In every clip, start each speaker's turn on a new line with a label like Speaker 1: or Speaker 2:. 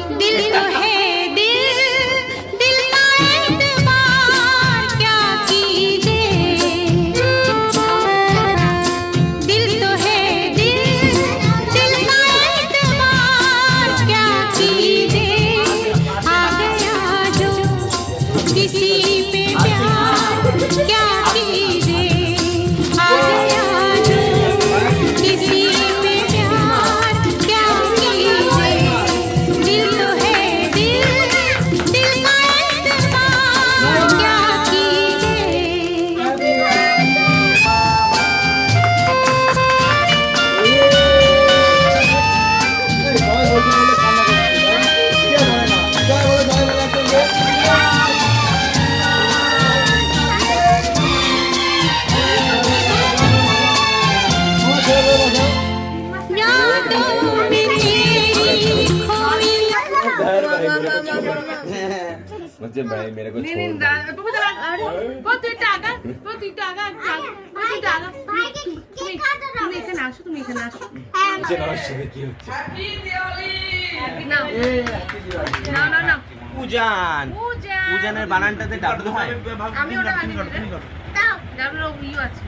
Speaker 1: दिल तो है दिल दिल का एतबार क्या कीजिए दिल तो है दिल दिल का एतबार क्या कीजिए आ गया जो किसी पे प्यार क्या कीजिए आ गया जो किसी पे प्यार क्या कीजिए दिल तो है दिल दिल का एतबार क्या कीजिए यादों में तेरी खोई
Speaker 2: मुझे भाई मेरे को छोड़
Speaker 3: নিনিন্দা বাবু দাঁড়া বহুত টাকা তুমি এখানে আসো তুমি এখানে আসো
Speaker 2: मुझे नमस्ते কি হচ্ছে
Speaker 3: না না না না
Speaker 4: পূজান পূজানের বানানটাতে ডাব্লু হয়
Speaker 3: আমি ওটা বানিয়ে দিই ডাবল ইউ আছে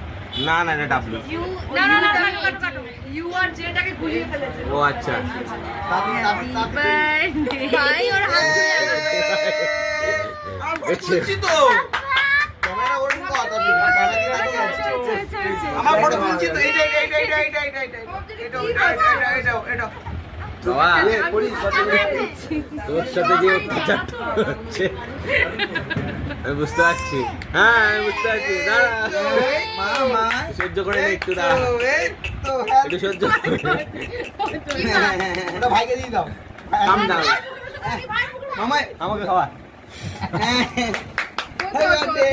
Speaker 4: না না এটা ডাব্লু
Speaker 3: ইউ না না না কাটো ইউ আর জেটাকে গুলিয়ে ফেলেছে
Speaker 4: ও আচ্ছা
Speaker 3: ভাই ওর হাত
Speaker 4: আমার ফটো তুলছি তো তোর সাথে যে হচ্ছে আমি বুঝতে পারছি হ্যাঁ আমি বুঝতে পারছি সহ্য করে নে একটু দাঁড়া একটু সহ্য
Speaker 5: ভাইকে দিয়ে দাও
Speaker 4: কাম দাও
Speaker 5: মামাই
Speaker 4: আমাকে খাওয়া
Speaker 5: হ্যাপি বার্থডে